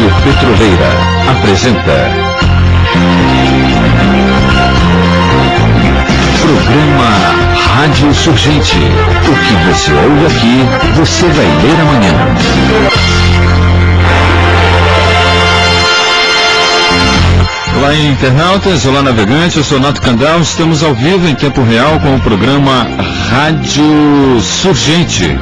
Rádio Petroleira apresenta Programa Rádio Surgente. O que você ouve aqui, você vai ler amanhã. Olá, internautas, olá, navegantes, eu sou Nato Candal, estamos ao vivo em tempo real com o programa Rádio Surgente.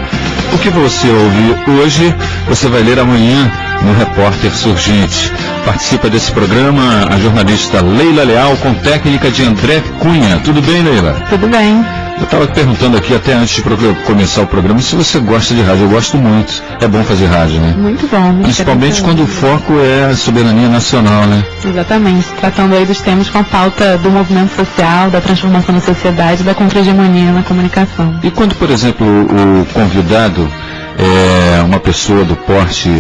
O que você ouve hoje, você vai ler amanhã no Repórter Surgente. Participa desse programa a jornalista Leila Leal, com técnica de André Cunha. Tudo bem, Leila? Tudo bem. Eu estava perguntando aqui até antes de começar o programa se você gosta de rádio. Eu gosto muito. É bom fazer rádio, né? Muito bom. Principalmente quando o foco é a soberania nacional, né? Exatamente. Tratando aí dos temas com a pauta do movimento social, da transformação da sociedade, da contra-hegemonia na comunicação. E quando, por exemplo, o convidado é uma pessoa do porte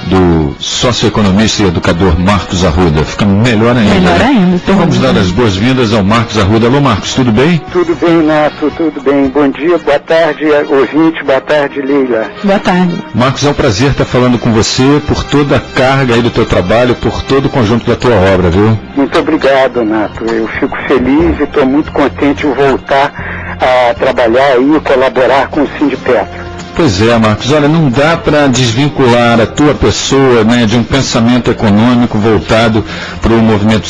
do socioeconomista e educador Marcos Arruda, fica melhor ainda. Melhor ainda. Então vamos dar as boas-vindas ao Marcos Arruda. Alô, Marcos, tudo bem? Tudo bem, Nato, tudo bem. Bom dia, boa tarde, ouvinte, boa tarde, Leila. Boa tarde. Marcos, é um prazer estar falando com você por toda a carga aí do teu trabalho, por todo o conjunto da tua obra, viu? Muito obrigado, Nato. Eu fico feliz e estou muito contente de voltar a trabalhar e colaborar com o Sindipetro. Pois é, Marcos, olha, não dá para desvincular a tua pessoa, né, de um pensamento econômico voltado para o movimento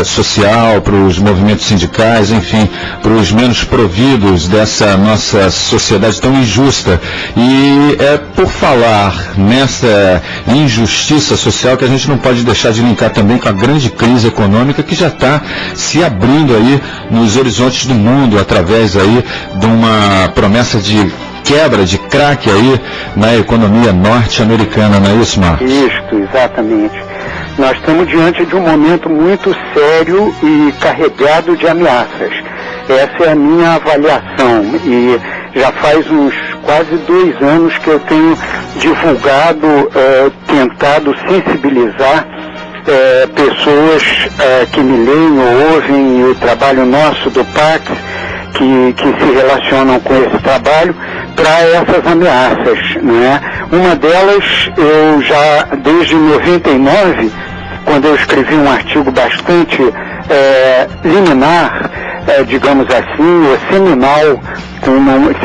social, para os movimentos sindicais, enfim, para os menos providos dessa nossa sociedade tão injusta. E é por falar nessa injustiça social que a gente não pode deixar de linkar também com a grande crise econômica que já está se abrindo aí nos horizontes do mundo, através aí de uma promessa de quebra, de craque aí na economia norte-americana, não é isso, Marcos? Isso, exatamente. Nós estamos diante de um momento muito sério e carregado de ameaças. Essa é a minha avaliação e já faz uns quase 2 anos que eu tenho divulgado, tentado sensibilizar pessoas que me leem ou ouvem o trabalho nosso do PAX, que se relacionam com esse trabalho, para essas ameaças, né? Uma delas, eu já, desde 99, quando eu escrevi um artigo bastante liminar, digamos assim, ou seminal,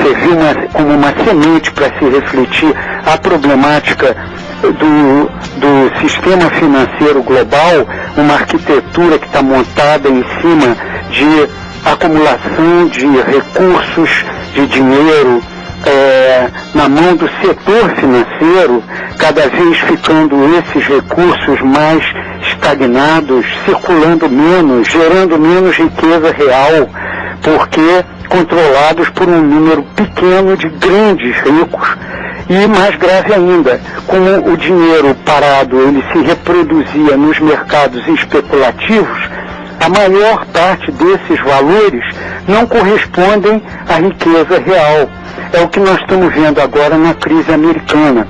serviu como uma semente para se refletir a problemática do sistema financeiro global, uma arquitetura que está montada em cima de acumulação de recursos, de dinheiro, na mão do setor financeiro, cada vez ficando esses recursos mais estagnados, circulando menos, gerando menos riqueza real, porque controlados por um número pequeno de grandes ricos. E mais grave ainda, como o dinheiro parado ele se reproduzia nos mercados especulativos, a maior parte desses valores não correspondem à riqueza real. É o que nós estamos vendo agora na crise americana.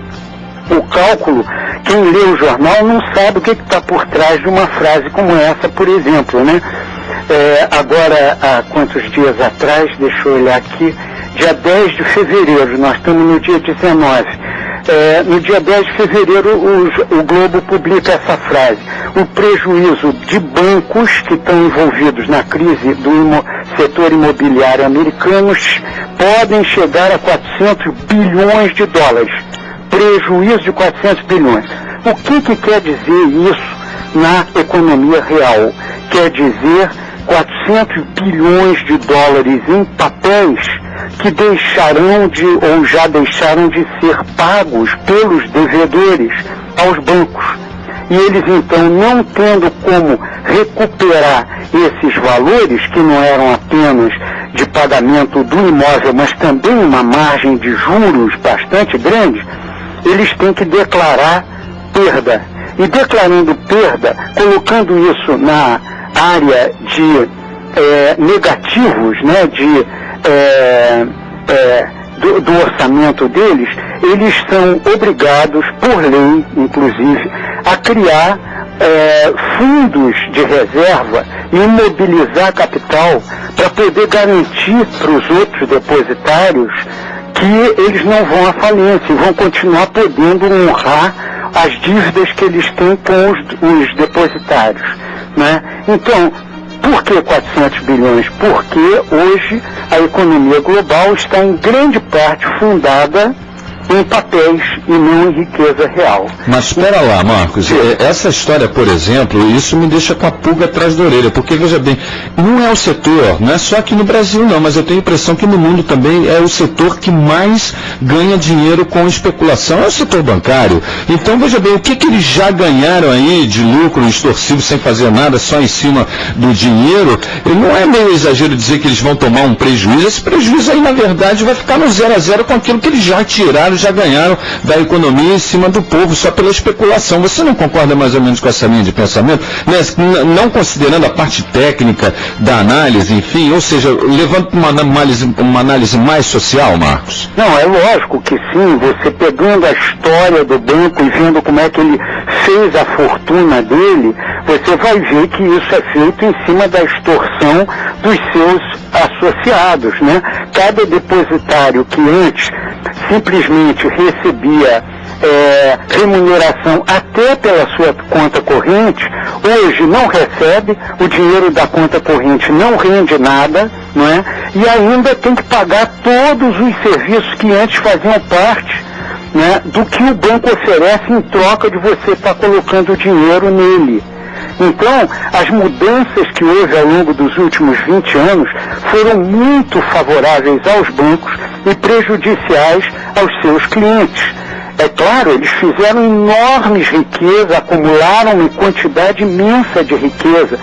O cálculo, quem lê o jornal não sabe o que está por trás de uma frase como essa, por exemplo, né? Agora, há quantos dias atrás, deixa eu olhar aqui, dia 10 de fevereiro, nós estamos no dia 19. No dia 10 de fevereiro, o Globo publica essa frase: o prejuízo de bancos que estão envolvidos na crise do setor imobiliário americano podem chegar a 400 bilhões de dólares. Prejuízo de 400 bilhões. O que quer dizer isso na economia real? Quer dizer 400 bilhões de dólares em papéis que deixarão de, ou já deixaram de ser pagos pelos devedores aos bancos. E eles então, não tendo como recuperar esses valores, que não eram apenas de pagamento do imóvel, mas também uma margem de juros bastante grande, eles têm que declarar perda. E declarando perda, colocando isso na área de negativos, né, do orçamento deles, eles são obrigados, por lei, inclusive, a criar fundos de reserva e imobilizar capital para poder garantir para os outros depositários que eles não vão à falência e vão continuar podendo honrar as dívidas que eles têm com os depositários, né? Então, por que 400 bilhões? Porque hoje a economia global está em grande parte fundada em papéis e não em riqueza real. Mas espera lá, Marcos, essa história, por exemplo, isso me deixa com a pulga atrás da orelha, porque, veja bem, não é o setor, não é só aqui no Brasil não, mas eu tenho a impressão que no mundo também é o setor que mais ganha dinheiro com especulação, é o setor bancário. Então, veja bem, o que eles já ganharam aí de lucro extorsivo sem fazer nada, só em cima do dinheiro, não é meio exagero dizer que eles vão tomar um prejuízo, esse prejuízo aí, na verdade, vai ficar no 0 a 0 com aquilo que eles já tiraram, já ganharam da economia em cima do povo, só pela especulação. Você não concorda mais ou menos com essa linha de pensamento? Né? Não considerando a parte técnica da análise, enfim, ou seja, levando para uma análise mais social, Marcos? Não, é lógico que sim, você pegando a história do banco e vendo como é que ele fez a fortuna dele, você vai ver que isso é feito em cima da extorsão dos seus associados, né? Cada depositário que antes simplesmente recebia remuneração até pela sua conta corrente, hoje não recebe, o dinheiro da conta corrente não rende nada, não é? E ainda tem que pagar todos os serviços que antes faziam parte, né, do que o banco oferece em troca de você estar colocando dinheiro nele. Então, as mudanças que houve ao longo dos últimos 20 anos foram muito favoráveis aos bancos e prejudiciais aos seus clientes. É claro, eles fizeram enormes riquezas, acumularam uma quantidade imensa de riqueza.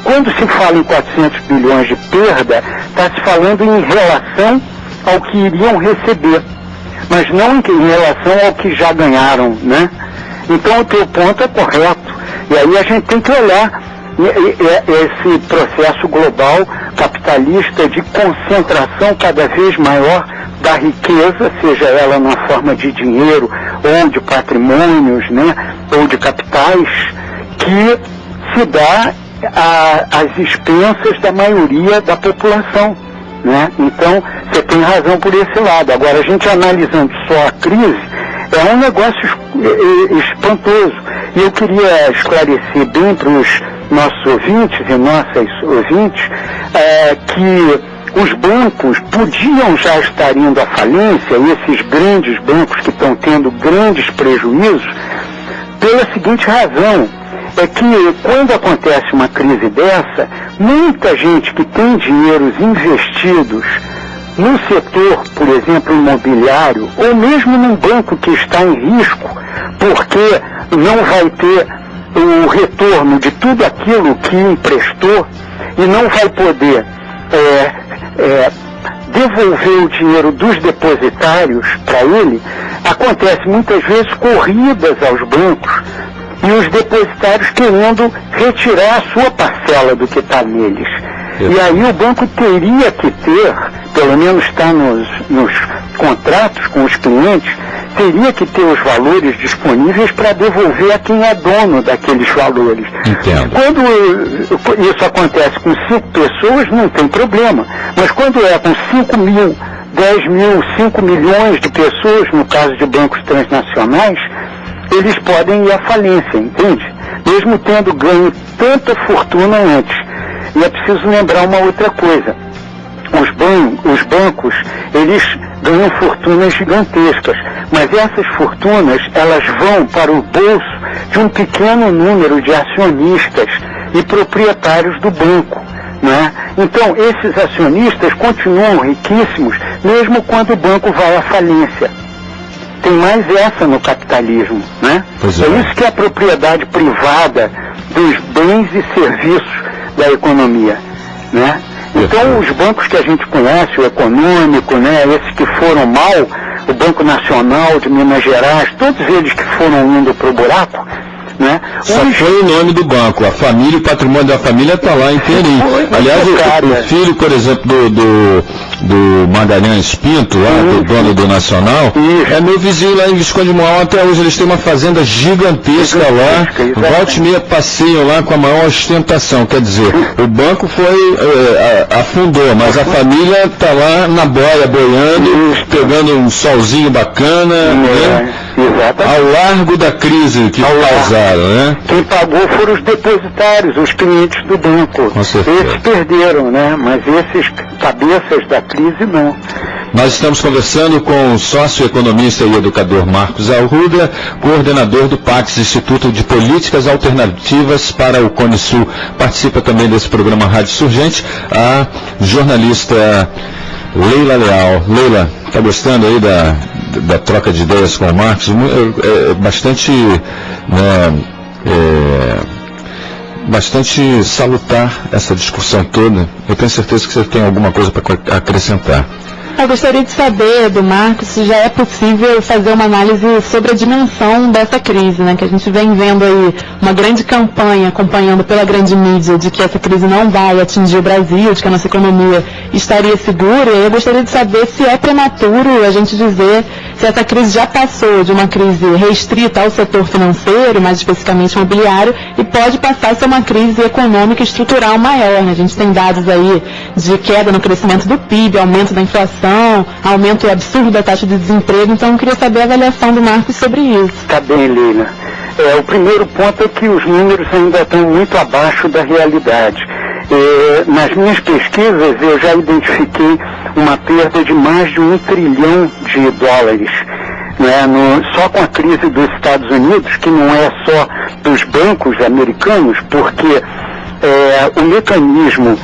Quando se fala em 400 bilhões de perda, está se falando em relação ao que iriam receber, mas não em relação ao que já ganharam, né? Então o teu ponto é correto. E aí a gente tem que olhar esse processo global capitalista de concentração cada vez maior da riqueza, seja ela na forma de dinheiro ou de patrimônios, né, ou de capitais, que se dá às expensas da maioria da população, né? Então, você tem razão por esse lado. Agora, a gente analisando só a crise, é um negócio espantoso. E eu queria esclarecer bem para os nossos ouvintes e nossas ouvintes que os bancos podiam já estar indo à falência, esses grandes bancos que estão tendo grandes prejuízos, pela seguinte razão: é que quando acontece uma crise dessa, muita gente que tem dinheiros investidos no setor, por exemplo, imobiliário, ou mesmo num banco que está em risco, porque não vai ter o retorno de tudo aquilo que emprestou e não vai poder devolver o dinheiro dos depositários para ele, acontece muitas vezes corridas aos bancos e os depositários querendo retirar a sua parcela do que está neles. E aí o banco teria que ter, pelo menos está nos contratos com os clientes, teria que ter os valores disponíveis para devolver a quem é dono daqueles valores. Entendo. Quando isso acontece com 5 pessoas, não tem problema. Mas quando é com 5 mil, 10 mil, 5 milhões de pessoas, no caso de bancos transnacionais, eles podem ir à falência, entende? Mesmo tendo ganho tanta fortuna antes. E é preciso lembrar uma outra coisa. Os bancos, eles ganham fortunas gigantescas, mas essas fortunas, elas vão para o bolso de um pequeno número de acionistas e proprietários do banco, né? Então, esses acionistas continuam riquíssimos, mesmo quando o banco vai à falência. Tem mais essa no capitalismo, né? É isso que é a propriedade privada dos bens e serviços da economia, né? Então, os bancos que a gente conhece, o econômico, né, esses que foram mal, o Banco Nacional de Minas Gerais, todos eles que foram indo para o buraco, né? Só foi o nome do banco, a família, o patrimônio da família está lá inteirinho. Aliás, o filho, por exemplo, do Magalhães Pinto, lá do dono do Nacional, é meu vizinho lá em Visconde Moal, até hoje eles têm uma fazenda gigantesca lá, volta e meia passeiam lá com a maior ostentação, quer dizer, o banco afundou, mas a família está lá na boia, boiando, pegando um solzinho bacana, né? Ao largo da crise que causaram, né? Quem pagou foram os depositários, os clientes do banco. Esses perderam, né? Mas esses cabeças da crise não. Nós estamos conversando com o sócio-economista e educador Marcos Arruda, coordenador do PACS, Instituto de Políticas Alternativas para o Cone Sul. Participa também desse programa Rádio Surgente a jornalista Leila Leal. Leila, está gostando aí da troca de ideias com o Marcos? Bastante, né, bastante salutar essa discussão toda. Eu tenho certeza que você tem alguma coisa para acrescentar. Eu gostaria de saber do Marcos se já é possível fazer uma análise sobre a dimensão dessa crise, né? Que a gente vem vendo aí uma grande campanha acompanhando pela grande mídia de que essa crise não vai atingir o Brasil, de que a nossa economia estaria segura. E eu gostaria de saber se é prematuro a gente dizer se essa crise já passou de uma crise restrita ao setor financeiro, mais especificamente imobiliário, e pode passar a ser uma crise econômica estrutural maior, né? A gente tem dados aí de queda no crescimento do PIB, aumento da inflação, aumento absurdo da taxa de desemprego. Então eu queria saber a avaliação do Marcos sobre isso. Tá bem, Leila. O primeiro ponto é que os números ainda estão muito abaixo da realidade. Nas minhas pesquisas eu já identifiquei uma perda de mais de $1 trilhão, né, só com a crise dos Estados Unidos, que não é só dos bancos americanos, porque o mecanismo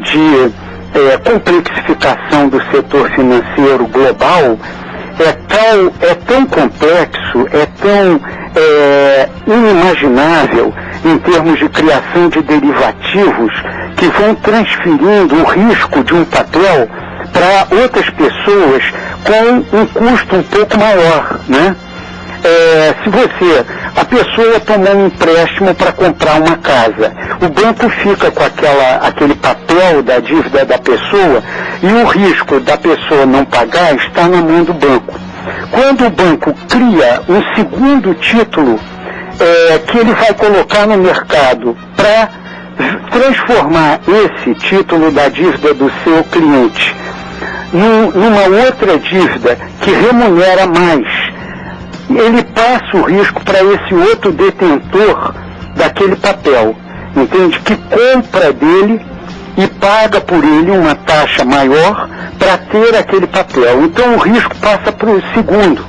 de complexificação do setor financeiro global é tão complexo, é tão inimaginável em termos de criação de derivativos que vão transferindo o risco de um papel para outras pessoas com um custo um pouco maior, né? Se a pessoa tomou um empréstimo para comprar uma casa, o banco fica com aquele papel da dívida da pessoa e o risco da pessoa não pagar está na mão do banco. Quando o banco cria um segundo título que ele vai colocar no mercado para transformar esse título da dívida do seu cliente numa outra dívida que remunera mais, ele passa o risco para esse outro detentor daquele papel, entende? Que compra dele e paga por ele uma taxa maior para ter aquele papel. Então o risco passa para o segundo.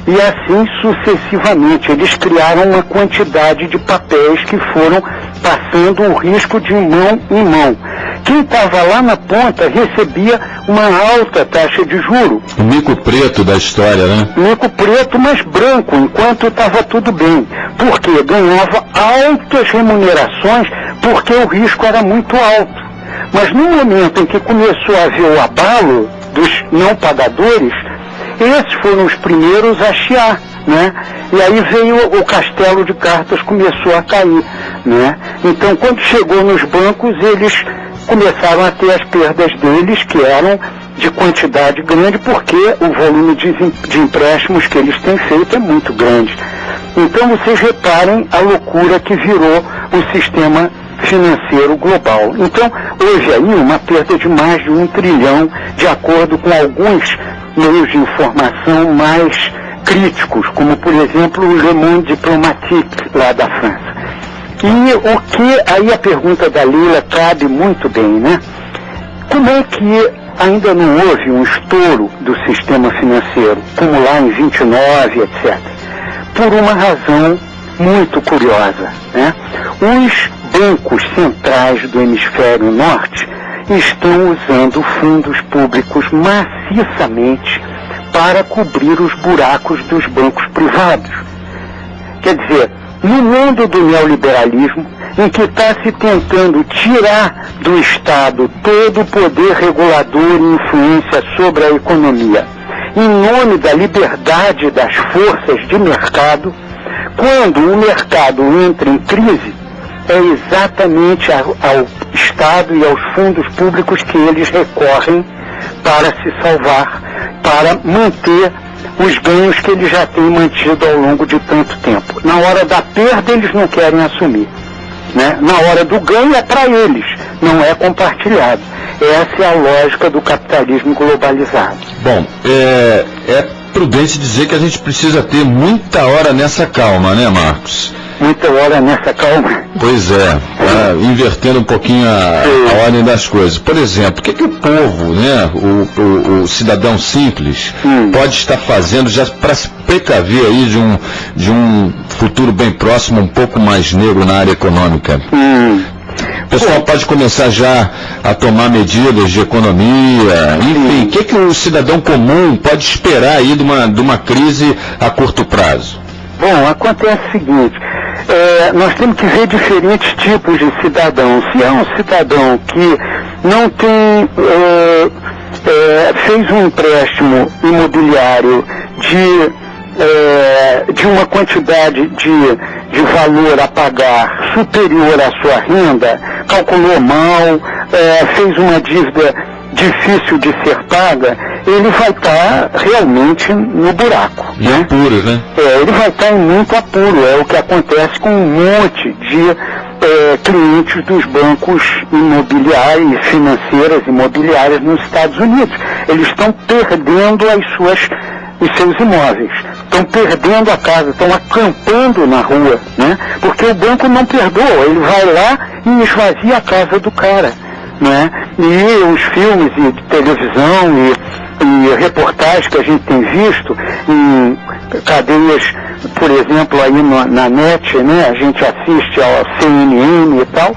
E assim sucessivamente. Eles criaram uma quantidade de papéis que foram passando o risco de mão em mão. Quem estava lá na ponta recebia uma alta taxa de juro. O mico preto da história, né? Mico preto, mas branco, enquanto estava tudo bem. Porque ganhava altas remunerações, porque o risco era muito alto. Mas no momento em que começou a haver o abalo dos não pagadores, esses foram os primeiros a chiar, né? E aí veio o castelo de cartas, começou a cair, né? Então, quando chegou nos bancos, eles começaram a ter as perdas deles, que eram de quantidade grande, porque o volume de empréstimos que eles têm feito é muito grande. Então, vocês reparem a loucura que virou o sistema financeiro global. Então, houve aí uma perda de mais de $1 trilhão, de acordo com alguns meios de informação mais críticos, como, por exemplo, o Le Monde Diplomatique, lá da França. E o que, aí a pergunta da Leila cabe muito bem, né? Como é que ainda não houve um estouro do sistema financeiro, como lá em 29, etc.? Por uma razão muito curiosa, né? Os bancos centrais do hemisfério norte estão usando fundos públicos maciçamente para cobrir os buracos dos bancos privados. Quer dizer, no mundo do neoliberalismo, em que está se tentando tirar do Estado todo o poder regulador e influência sobre a economia, em nome da liberdade das forças de mercado, quando o mercado entra em crise, é exatamente ao Estado e aos fundos públicos que eles recorrem para se salvar, para manter os ganhos que eles já têm mantido ao longo de tanto tempo. Na hora da perda, eles não querem assumir, né? Na hora do ganho, é para eles, não é compartilhado. Essa é a lógica do capitalismo globalizado. Bom, é prudente dizer que a gente precisa ter muita hora nessa calma, né, Marcos? Muita hora nessa calma. Pois é, invertendo um pouquinho a ordem das coisas. Por exemplo, o que o povo, né, o cidadão simples, pode estar fazendo já para se precaver aí de um futuro bem próximo, um pouco mais negro na área econômica? O pessoal pode começar já a tomar medidas de economia, enfim, o que o cidadão comum pode esperar aí de uma crise a curto prazo? Bom, acontece o seguinte, nós temos que ver diferentes tipos de cidadão. Se é um cidadão que não tem, fez um empréstimo imobiliário de uma quantidade de valor a pagar superior à sua renda, calculou mal, fez uma dívida difícil de ser paga, ele vai estar realmente no buraco. Né? Apuro, né? Ele vai estar em muito apuro. É o que acontece com um monte de clientes dos bancos imobiliários, financeiras imobiliárias nos Estados Unidos. Eles estão perdendo os seus imóveis, estão perdendo a casa, estão acampando na rua, né? Porque o banco não perdoa, ele vai lá e esvazia a casa do cara, né? E os filmes de televisão e reportagens que a gente tem visto em cadeias, por exemplo, aí na net, né? A gente assiste ao CNN e tal,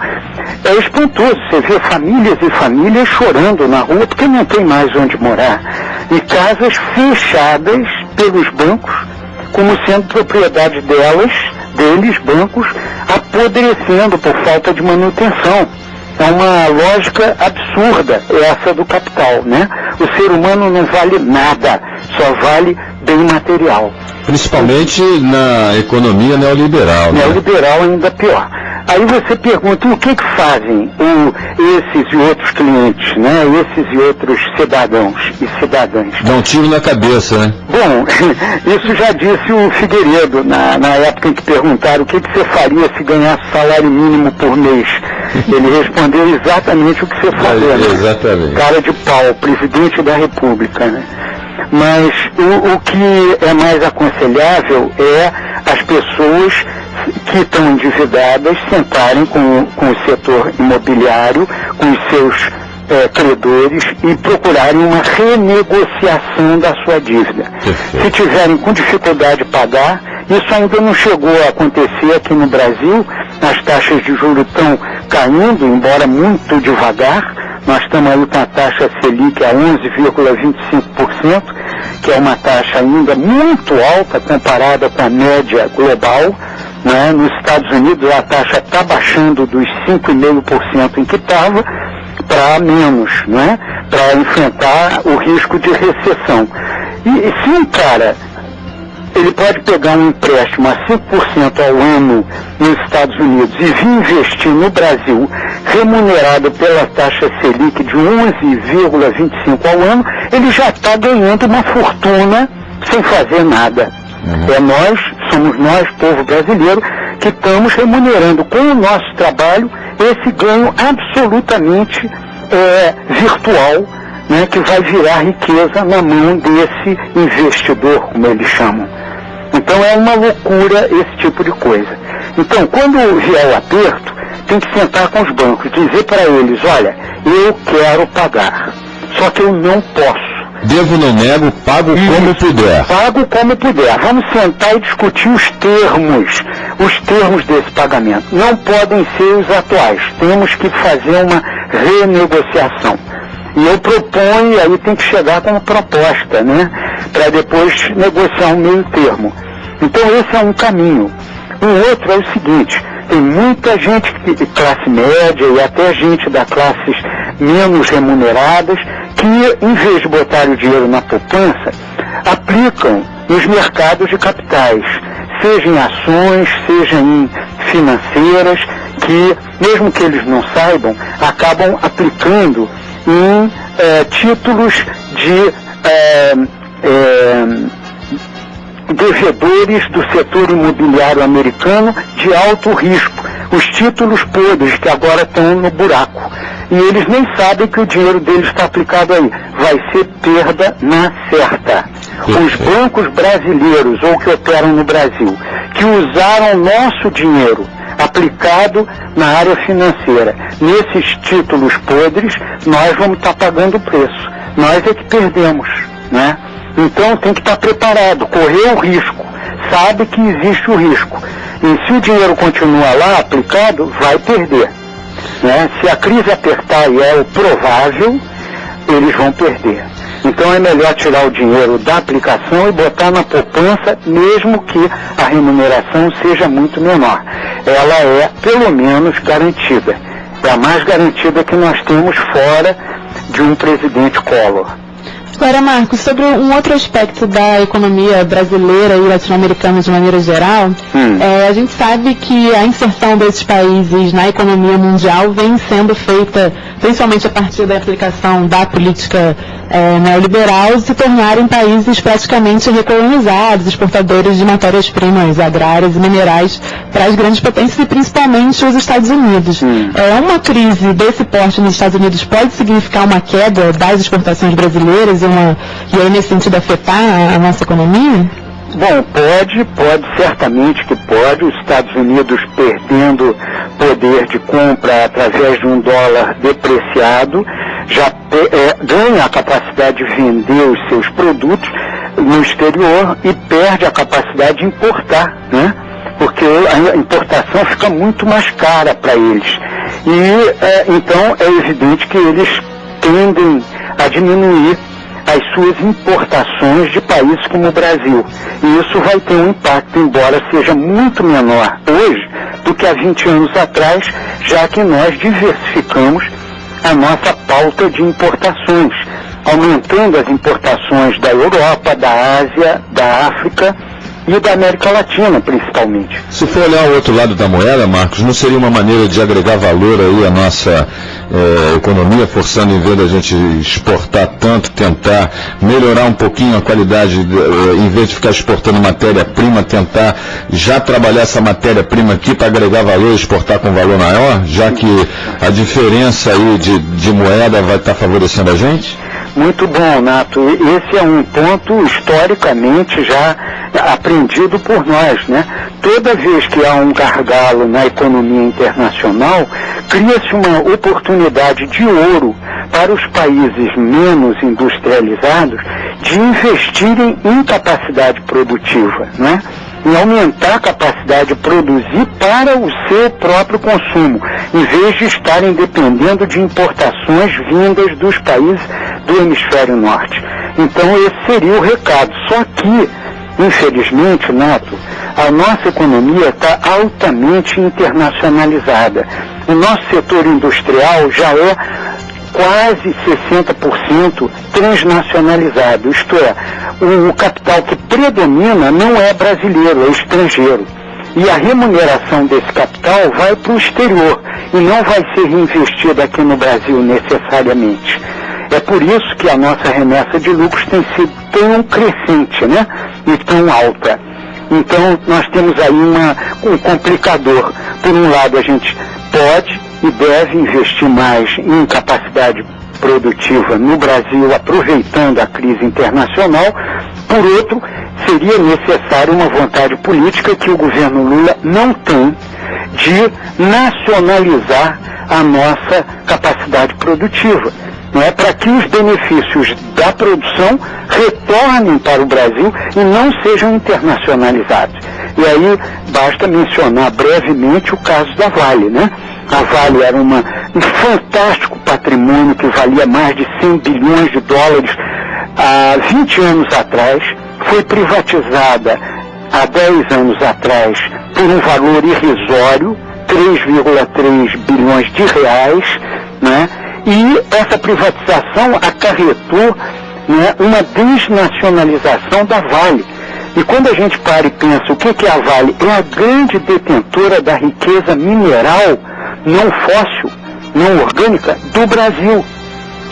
é espantoso. Você vê famílias e famílias chorando na rua porque não tem mais onde morar. E casas fechadas pelos bancos, como sendo propriedade deles, bancos, apodrecendo por falta de manutenção. É uma lógica absurda essa do capital, né? O ser humano não vale nada, só vale bem material. Principalmente na economia neoliberal. Neoliberal ainda pior. Aí você pergunta, o que fazem esses e outros clientes, né? Esses e outros cidadãos e cidadãs? Dá um tiro na cabeça, né? Bom, isso já disse o Figueiredo, na época em que perguntaram o que você faria se ganhasse salário mínimo por mês. Ele respondeu exatamente o que você falou, né? Exatamente. Cara de pau, presidente da República, né? Mas o que é mais aconselhável é as pessoas que estão endividadas sentarem com o setor imobiliário, com os seus credores e procurarem uma renegociação da sua dívida. Se tiverem com dificuldade de pagar, isso ainda não chegou a acontecer aqui no Brasil, as taxas de juros estão caindo, embora muito devagar. Nós estamos aí com a taxa Selic a 11,25%, que é uma taxa ainda muito alta comparada com a média global, né? Nos Estados Unidos a taxa está baixando dos 5,5% em que estava para menos, né? Para enfrentar o risco de recessão. E se um cara ele pode pegar um empréstimo a 5% ao ano nos Estados Unidos e vir investir no Brasil, remunerado pela taxa Selic de 11,25% ao ano, ele já está ganhando uma fortuna sem fazer nada. Somos nós, povo brasileiro, que estamos remunerando com o nosso trabalho esse ganho absolutamente virtual, né, que vai virar riqueza na mão desse investidor, como eles chamam. Então é uma loucura esse tipo de coisa. Então, quando vier o aperto, tem que sentar com os bancos, dizer para eles, olha, eu quero pagar, só que eu não posso. Devo, não nego, pago como puder. Pago como puder. Vamos sentar e discutir os termos desse pagamento. Não podem ser os atuais. Temos que fazer uma renegociação. E eu proponho, aí tem que chegar com uma proposta, né? Para depois negociar um meio termo. Então esse é um caminho. O outro é o seguinte, tem muita gente, classe média e até gente da classes menos remuneradas, que em vez de botar o dinheiro na poupança, aplicam nos mercados de capitais, seja em ações, seja em financeiras, que, mesmo que eles não saibam, acabam aplicando em títulos de devedores do setor imobiliário americano de alto risco, os títulos podres que agora estão no buraco. E eles nem sabem que o dinheiro deles está aplicado aí. Vai ser perda na certa. Os bancos brasileiros, ou que operam no Brasil, que usaram nosso dinheiro aplicado na área financeira, nesses títulos podres, nós vamos estar pagando o preço. Nós é que perdemos, né? Então tem que estar preparado, correr o risco, sabe que existe o risco. E se o dinheiro continua lá aplicado, vai perder, né? Se a crise apertar, e é o provável, eles vão perder. Então é melhor tirar o dinheiro da aplicação e botar na poupança, mesmo que a remuneração seja muito menor. Ela é, pelo menos, garantida. É a mais garantida que nós temos fora de um presidente Collor. Agora, Marcos, sobre um outro aspecto da economia brasileira e latino-americana de maneira geral, a gente sabe que a inserção desses países na economia mundial vem sendo feita principalmente a partir da aplicação da política neoliberal, se tornarem países praticamente recolonizados, exportadores de matérias-primas agrárias e minerais para as grandes potências e principalmente os Estados Unidos. Uma crise desse porte nos Estados Unidos pode significar uma queda das exportações brasileiras e aí nesse sentido afetar a nossa economia? Bom, pode, certamente que pode. Os Estados Unidos perdendo poder de compra através de um dólar depreciado, já ganha a capacidade de vender os seus produtos no exterior e perde a capacidade de importar, né? Porque a importação fica muito mais cara para eles. E então é evidente que eles tendem a diminuir as suas importações de países como o Brasil. E isso vai ter um impacto, embora seja muito menor hoje do que há 20 anos atrás, já que nós diversificamos a nossa pauta de importações, aumentando as importações da Europa, da Ásia, da África e da América Latina, principalmente. Se for olhar o outro lado da moeda, Marcos, não seria uma maneira de agregar valor aí à nossa economia, forçando, em vez da gente exportar tanto, tentar melhorar um pouquinho a qualidade, em vez de ficar exportando matéria-prima, tentar já trabalhar essa matéria-prima aqui para agregar valor e exportar com valor maior, já que a diferença aí de moeda vai estar favorecendo a gente? Muito bom, Nato. Esse é um ponto historicamente já aprendido por nós, né? Toda vez que há um gargalo na economia internacional, cria-se uma oportunidade de ouro para os países menos industrializados de investirem em capacidade produtiva, né? Em aumentar a capacidade de produzir para o seu próprio consumo, em vez de estarem dependendo de importações vindas dos países do hemisfério norte. Então esse seria o recado. Só que, infelizmente, Nato, a nossa economia está altamente internacionalizada. O nosso setor industrial já é quase 60% transnacionalizado, isto é, o capital que predomina não é brasileiro, é estrangeiro. E a remuneração desse capital vai para o exterior e não vai ser reinvestida aqui no Brasil necessariamente. É por isso que a nossa remessa de lucros tem sido tão crescente, né? E tão alta. Então nós temos aí um complicador. Por um lado, a gente pode e deve investir mais em capacidade produtiva no Brasil, aproveitando a crise internacional. Por outro, seria necessário uma vontade política que o governo Lula não tem de nacionalizar a nossa capacidade produtiva, não é? Para que os benefícios da produção retornem para o Brasil e não sejam internacionalizados. E aí basta mencionar brevemente o caso da Vale, né? A Vale era um fantástico patrimônio que valia mais de 100 bilhões de dólares há 20 anos atrás, foi privatizada há 10 anos atrás por um valor irrisório, 3,3 bilhões de reais, né? E essa privatização acarretou, né, uma desnacionalização da Vale. E quando a gente para e pensa o que é a Vale, é a grande detentora da riqueza mineral não fóssil, não orgânica do Brasil.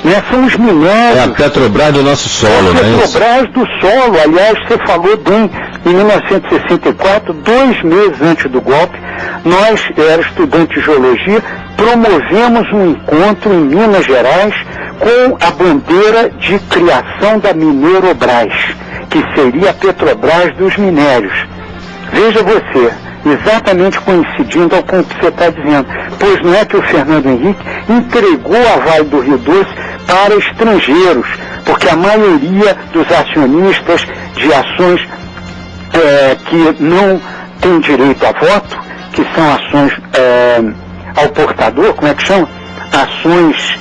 Né? São os minérios. É a Petrobras do nosso solo, né? A Petrobras do solo. Aliás, você falou bem, em 1964, 2 meses antes do golpe, nós, era estudante de geologia, promovemos um encontro em Minas Gerais com a bandeira de criação da Mineirobras, que seria a Petrobras dos minérios. Veja você, exatamente coincidindo com o que você está dizendo, pois não é que o Fernando Henrique entregou a Vale do Rio Doce para estrangeiros, porque a maioria dos acionistas de ações que não têm direito a voto, que são ações ao portador, como é que chama? Ações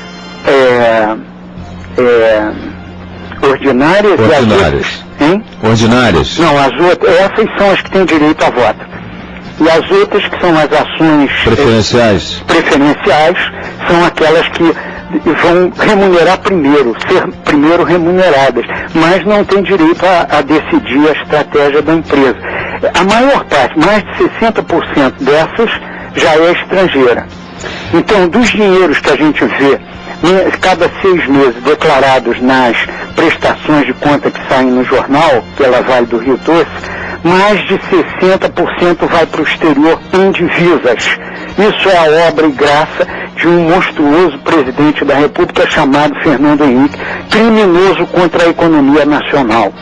ordinárias. Ordinárias. Hein? Ordinárias. Não, as outras, essas são as que têm direito a voto. E as outras, que são as ações preferenciais, são aquelas que vão remunerar primeiro, ser primeiro remuneradas, mas não têm direito a decidir a estratégia da empresa. A maior parte, mais de 60% dessas, já é estrangeira. Então, dos dinheiros que a gente vê, cada 6 meses declarados nas prestações de conta que saem no jornal, pela Vale do Rio Doce, mais de 60% vai para o exterior em divisas. Isso é a obra e graça de um monstruoso presidente da República chamado Fernando Henrique, criminoso contra a economia nacional.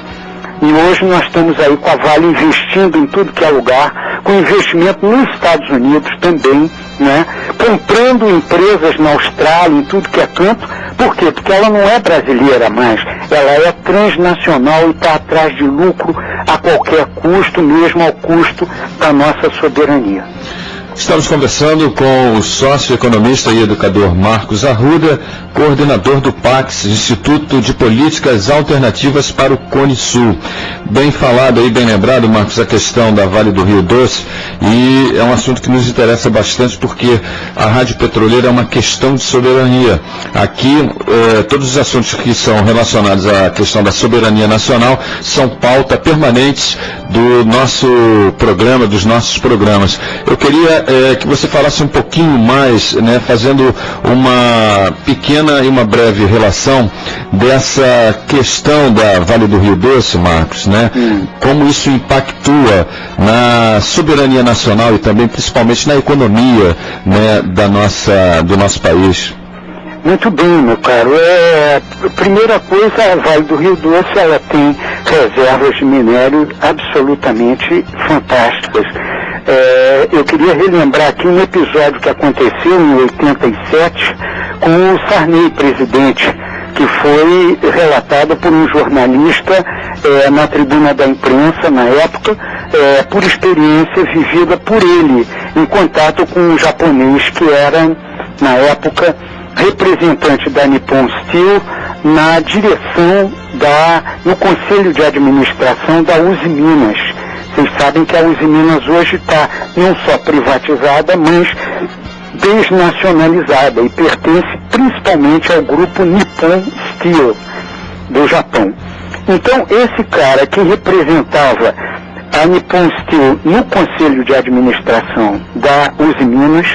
E hoje nós estamos aí com a Vale investindo em tudo que é lugar, com investimento nos Estados Unidos também, né? Comprando empresas na Austrália, em tudo que é canto. Por quê? Porque ela não é brasileira mais, ela é transnacional e está atrás de lucro a qualquer custo, mesmo ao custo da nossa soberania. Estamos conversando com o sócio-economista e educador Marcos Arruda, coordenador do PAX, Instituto de Políticas Alternativas para o Cone Sul. Bem falado aí, bem lembrado, Marcos, a questão da Vale do Rio Doce, e é um assunto que nos interessa bastante porque a Rádio Petroleira é uma questão de soberania. Aqui, todos os assuntos que são relacionados à questão da soberania nacional são pauta permanentes do nosso programa, dos nossos programas. Eu queria que você falasse um pouquinho mais, né, fazendo uma pequena e uma breve relação dessa questão da Vale do Rio Doce, Marcos, né? Como isso impactua na soberania nacional e também principalmente na economia, né, do nosso país. Muito bem, meu caro. Primeira coisa, a Vale do Rio Doce, ela tem reservas de minério absolutamente fantásticas. Eu queria relembrar aqui um episódio que aconteceu em 87 com o Sarney, presidente, que foi relatado por um jornalista na tribuna da imprensa, na época, por experiência vivida por ele, em contato com um japonês que era, na época, representante da Nippon Steel na direção no Conselho de Administração da Uzi Minas. Vocês sabem que a Uzi Minas hoje está não só privatizada, mas desnacionalizada e pertence principalmente ao grupo Nippon Steel do Japão. Então, esse cara que representava a Nippon Steel no Conselho de Administração da Uzi Minas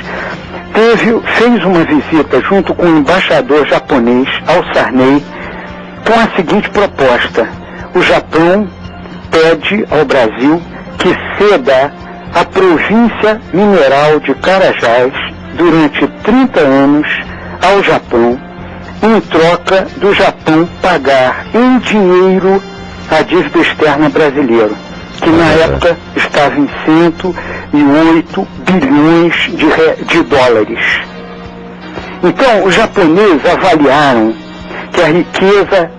fez uma visita junto com o embaixador japonês ao Sarney com a seguinte proposta: o Japão pede ao Brasil que ceda a província mineral de Carajás durante 30 anos ao Japão, em troca do Japão pagar em dinheiro a dívida externa brasileira, que na época estava em 108 bilhões de dólares. Então, os japoneses avaliaram que a riqueza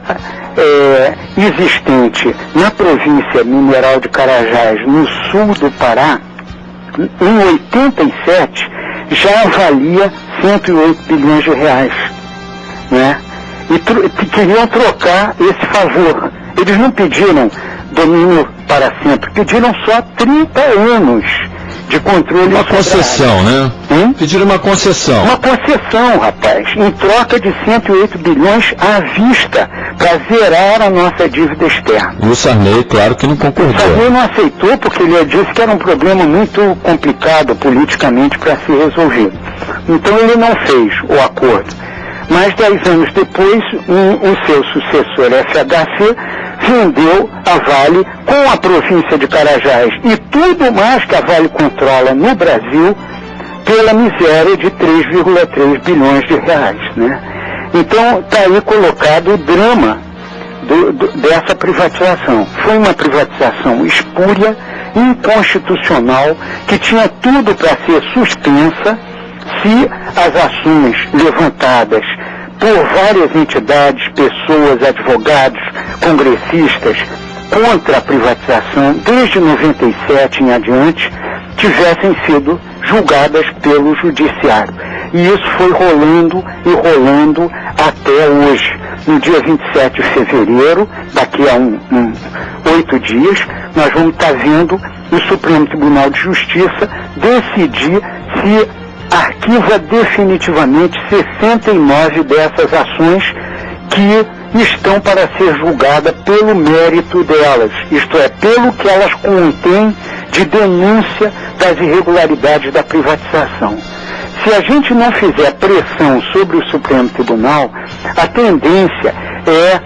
existente na província mineral de Carajás, no sul do Pará, em 87, já valia 108 bilhões de reais, né? E queriam trocar esse favor. Eles não pediram domínio para sempre, pediram só 30 anos. de controle Uma sobre concessão, né? Pediram uma concessão. Uma concessão, rapaz, em troca de 108 bilhões à vista, para zerar a nossa dívida externa. E o Sarney, claro que não concordou. O Sarney não aceitou porque ele disse que era um problema muito complicado politicamente para se resolver. Então ele não fez o acordo. Mas 10 anos depois, o seu sucessor, FHC, vendeu a Vale com a província de Carajás e tudo mais que a Vale controla no Brasil pela miséria de 3,3 bilhões de reais, né? Então está aí colocado o drama dessa privatização. Foi uma privatização espúria, inconstitucional, que tinha tudo para ser suspensa se as ações levantadas por várias entidades, pessoas, advogados, congressistas contra a privatização desde 97 em adiante tivessem sido julgadas pelo judiciário. E isso foi rolando e rolando até hoje. No dia 27 de fevereiro, daqui a 8 dias, nós vamos estar vendo o Supremo Tribunal de Justiça decidir se arquiva definitivamente 69 dessas ações que estão para ser julgadas pelo mérito delas, isto é, pelo que elas contêm de denúncia das irregularidades da privatização. Se a gente não fizer pressão sobre o Supremo Tribunal, a tendência é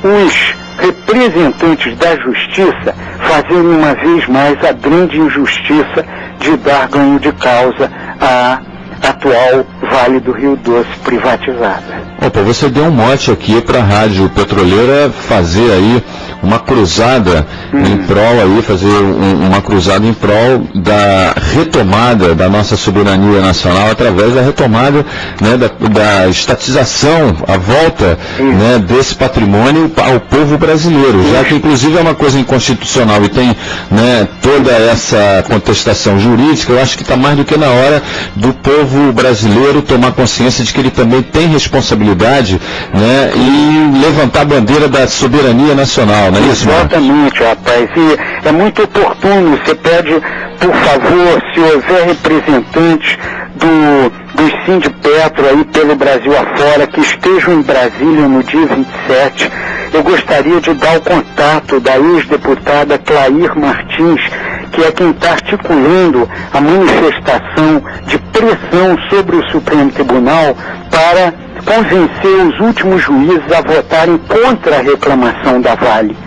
os representantes da justiça fazerem uma vez mais a grande injustiça de dar ganho de causa à atual Vale do Rio Doce privatizada. Opa, você deu um mote aqui para a Rádio Petroleira fazer aí uma cruzada em prol aí, fazer uma cruzada em prol da retomada da nossa soberania nacional através da retomada, né, da estatização, a volta, né, desse patrimônio ao povo brasileiro, já que inclusive é uma coisa inconstitucional e tem, né, toda essa contestação jurídica. Eu acho que está mais do que na hora do povo brasileiro tomar consciência de que ele também tem responsabilidade, né, e levantar a bandeira da soberania nacional, não é isso, Marcos? Exatamente, rapaz. E é muito oportuno. Você pede, por favor, se houver representantes dos Sindipetro aí pelo Brasil afora, que estejam em Brasília no dia 27, eu gostaria de dar o contato da ex-deputada Clair Martins, que é quem está articulando a manifestação de pressão sobre o Supremo Tribunal para convencer os últimos juízes a votarem contra a reclamação da Vale.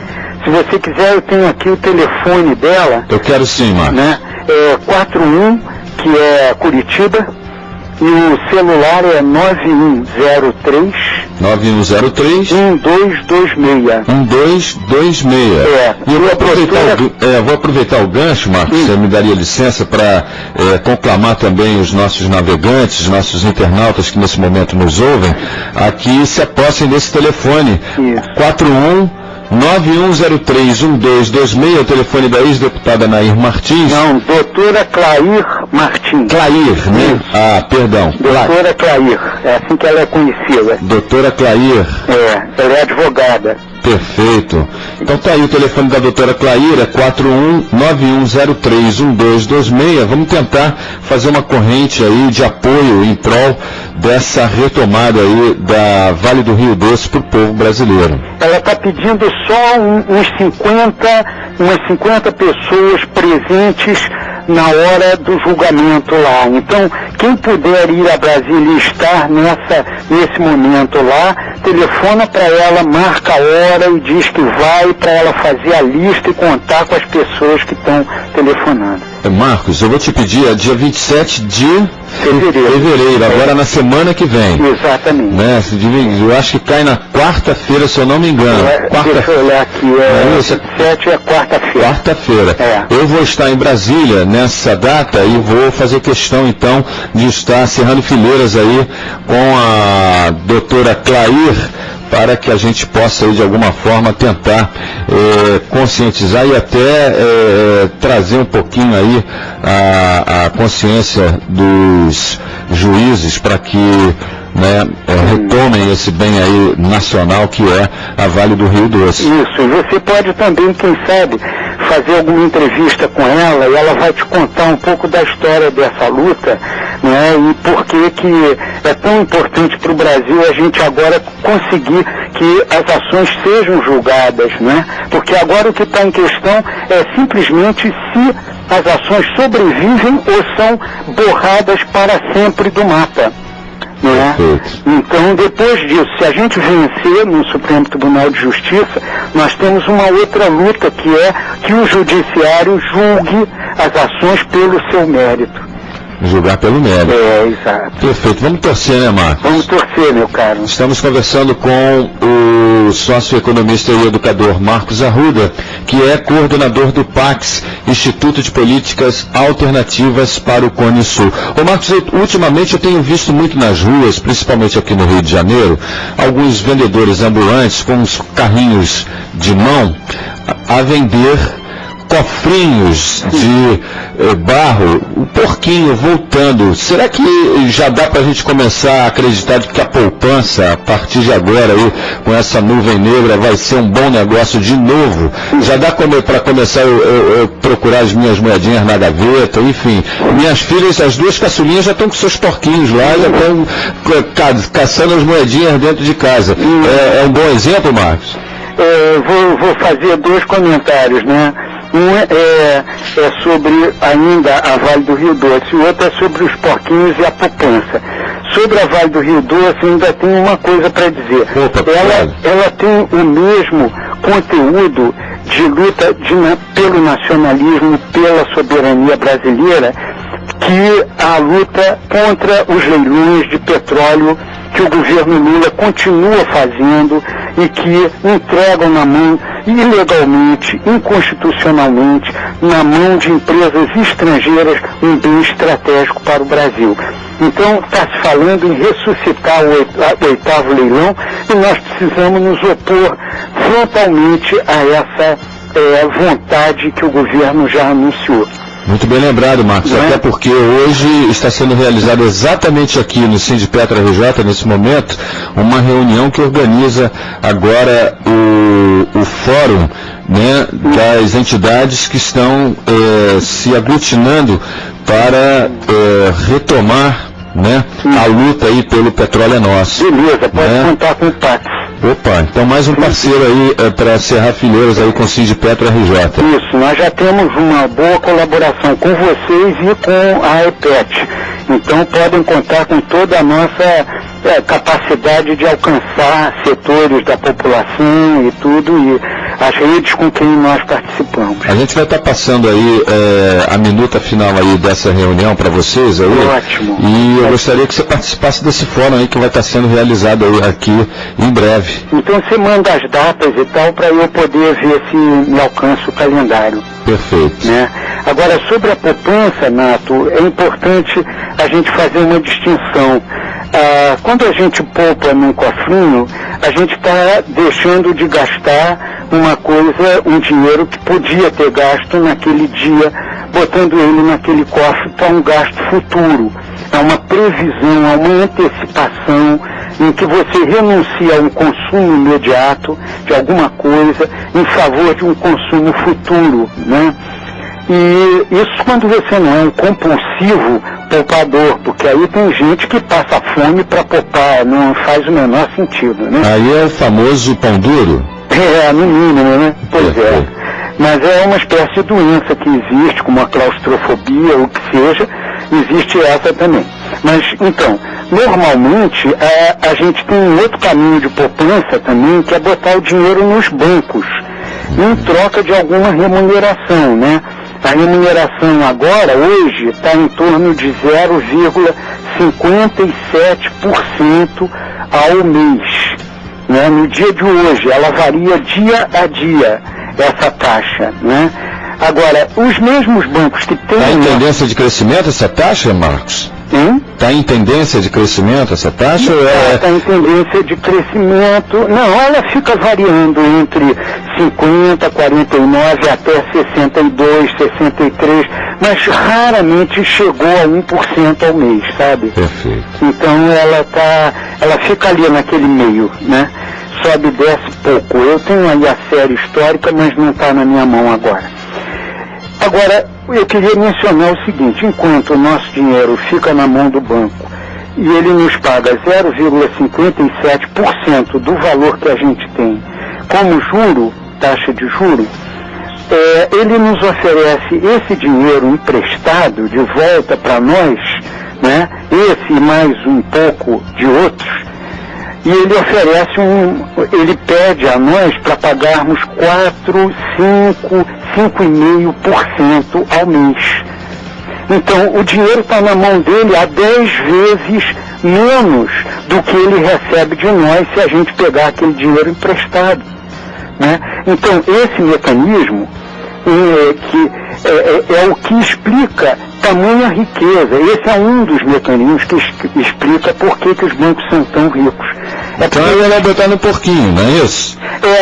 Se você quiser, eu tenho aqui o telefone dela. Eu quero sim, Marcos. Né? É 41, que é Curitiba, e o celular é 9103 1226. 1226. E eu vou aproveitar o gancho, Marcos, você me daria licença para conclamar também os nossos navegantes, nossos internautas que nesse momento nos ouvem, aqui se apossem desse telefone. 41-9103-1226, o telefone da ex-deputada Nair Martins. Não, doutora Clair Martins. Clair, né? Ah, perdão. Doutora Clair, é assim que ela é conhecida. Doutora Clair. Ela é advogada. Perfeito. Então tá aí o telefone da doutora Clair, é 41-9103-1226. Vamos tentar fazer uma corrente aí de apoio em prol dessa retomada aí da Vale do Rio Doce para o povo brasileiro. Ela está pedindo só umas 50 pessoas presentes na hora do julgamento lá. Então, quem puder ir a Brasília e estar nesse momento lá, telefona para ela, marca a hora e diz que vai, para ela fazer a lista e contar com as pessoas que estão telefonando. Marcos, eu vou te pedir, dia 27 de fevereiro, agora na semana que vem. Exatamente. Né? Eu acho que cai na quarta-feira, se eu não me engano. Deixa eu olhar aqui, 27 é quarta-feira. Quarta-feira. Eu vou estar em Brasília nessa data e vou fazer questão, então, de estar cerrando fileiras aí com a doutora Clair, para que a gente possa, de alguma forma, tentar conscientizar e até trazer um pouquinho aí a consciência dos juízes para que né, retomem esse bem aí nacional que é a Vale do Rio Doce. Isso, e você pode também, quem sabe, fazer alguma entrevista com ela e ela vai te contar um pouco da história dessa luta, né, e por que é tão importante para o Brasil a gente agora conseguir que as ações sejam julgadas, né, porque agora o que está em questão é simplesmente se as ações sobrevivem ou são borradas para sempre do mapa. Né? Então, depois disso, se a gente vencer no Supremo Tribunal de Justiça, nós temos uma outra luta, que é que o Judiciário julgue as ações pelo seu mérito. Julgar pelo mérito. Exato. Perfeito. Vamos torcer, né, Marcos? Vamos torcer, meu caro. Estamos conversando com o sócio-economista e educador Marcos Arruda, que é coordenador do PAX, Instituto de Políticas Alternativas para o Cone Sul. Ô Marcos, ultimamente eu tenho visto muito nas ruas, principalmente aqui no Rio de Janeiro, alguns vendedores ambulantes com os carrinhos de mão a vender cofrinhos de barro, o porquinho voltando. Será que já dá para a gente começar a acreditar que a poupança, a partir de agora, aí, com essa nuvem negra, vai ser um bom negócio de novo? Já dá para começar eu procurar as minhas moedinhas na gaveta, enfim. Minhas filhas, as duas caçulinhas, já estão com seus porquinhos lá, já estão caçando as moedinhas dentro de casa. É um bom exemplo, Marcos? Vou fazer dois comentários, né? Um é sobre ainda a Vale do Rio Doce, o outro é sobre os porquinhos e a poupança. Sobre a Vale do Rio Doce, ainda tem uma coisa para dizer. Ela tem o mesmo conteúdo de luta pelo nacionalismo, pela soberania brasileira, que a luta contra os leilões de petróleo que o governo Lula continua fazendo e que entregam na mão, ilegalmente, inconstitucionalmente, na mão de empresas estrangeiras, um bem estratégico para o Brasil. Então, está se falando em ressuscitar o oitavo leilão e nós precisamos nos opor frontalmente a essa vontade que o governo já anunciou. Muito bem lembrado, Marcos, até porque hoje está sendo realizada exatamente aqui no Sindipetra RJ, nesse momento, uma reunião que organiza agora o fórum, né, das entidades que estão se aglutinando para retomar, né, a luta aí pelo petróleo é nosso. Beleza, pode contar com o PAX. Opa, então mais um parceiro aí para serrar fileiras aí com o Sindipetra RJ. Isso, nós já temos uma boa colaboração com vocês e com a EPET. Então podem contar com toda a nossa capacidade de alcançar setores da população e tudo, e as redes com quem nós participamos. A gente vai estar passando aí a minuta final aí dessa reunião para vocês aí. Ótimo. E eu gostaria que você participasse desse fórum aí que vai estar sendo realizado aí aqui em breve. Então você manda as datas e tal para eu poder ver se me alcança o calendário. Perfeito. Né? Agora, sobre a poupança, Nato, é importante a gente fazer uma distinção. Quando a gente poupa num cofrinho, a gente está deixando de gastar um dinheiro que podia ter gasto naquele dia, botando ele naquele cofre para um gasto futuro. É uma previsão, é uma antecipação em que você renuncia a um consumo imediato de alguma coisa em favor de um consumo futuro, né? E isso quando você não é um compulsivo poupador, porque aí tem gente que passa fome para poupar, não faz o menor sentido, né? Aí é o famoso pão duro? No mínimo, né? Pois é. Mas é uma espécie de doença que existe, como a claustrofobia, ou o que seja, existe essa também. Mas, então, normalmente, a gente tem um outro caminho de poupança também, que é botar o dinheiro nos bancos, em troca de alguma remuneração, né? A remuneração agora, hoje, está em torno de 0,57% ao mês. Né? No dia de hoje, ela varia dia a dia, essa taxa. Né? Agora, os mesmos bancos que têm... Está em tendência de crescimento essa taxa, Marcos? Hein? Está em tendência de crescimento essa taxa? Está em tendência de crescimento. Não, ela fica variando entre 50, 49 até 62, 63, mas raramente chegou a 1% ao mês, sabe? Perfeito. Então ela fica ali naquele meio, né? Sobe e desce pouco. Eu tenho aí a série histórica, mas não está na minha mão agora. Agora, eu queria mencionar o seguinte: enquanto o nosso dinheiro fica na mão do banco e ele nos paga 0,57% do valor que a gente tem como juro, taxa de juro, ele nos oferece esse dinheiro emprestado de volta para nós, né? Esse e mais um pouco de outros, e ele oferece ele pede a nós para pagarmos 5,5% ao mês. Então, o dinheiro está na mão dele a 10 vezes menos do que ele recebe de nós se a gente pegar aquele dinheiro emprestado, né? Então, esse mecanismo é o que explica tamanha riqueza. Esse é um dos mecanismos que explica por que os bancos são tão ricos. Então é melhor botar no porquinho, não é isso?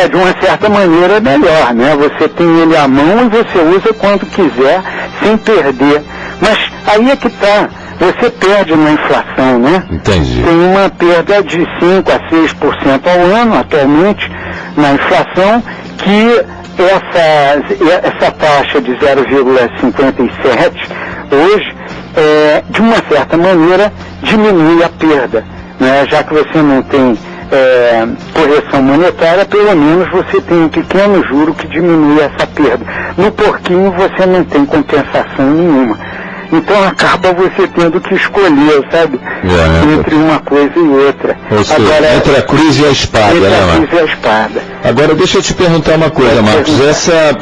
De uma certa maneira é melhor, né? Você tem ele à mão e você usa quando quiser, sem perder. Mas aí é que está, você perde na inflação, né? Entendi. Tem uma perda de 5 a 6% ao ano, atualmente, na inflação, que essa taxa de 0,57 hoje, de uma certa maneira, diminui a perda, né? Já que você não tem correção monetária, pelo menos você tem um pequeno juro que diminui essa perda. No porquinho você não tem compensação nenhuma. Então acaba você tendo que escolher, sabe? Entre uma coisa e outra. Ou seja, agora, entre a cruz e a espada, entre né, a cruz e a espada. Agora deixa eu te perguntar uma coisa, Marcos. Essa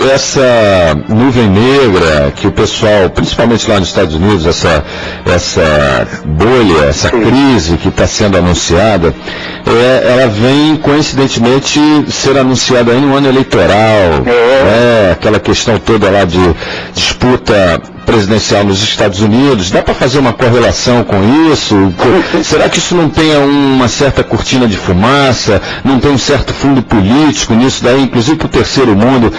nuvem negra que o pessoal, principalmente lá nos Estados Unidos, essa bolha, essa crise que está sendo anunciada, ela vem coincidentemente ser anunciada em um ano eleitoral, aquela questão toda lá de disputa presidencial nos Estados Unidos. Dá para fazer uma correlação com isso? Será que isso não tem uma certa cortina de fumaça? Não tem um certo fundo político nisso daí? Inclusive para o terceiro mundo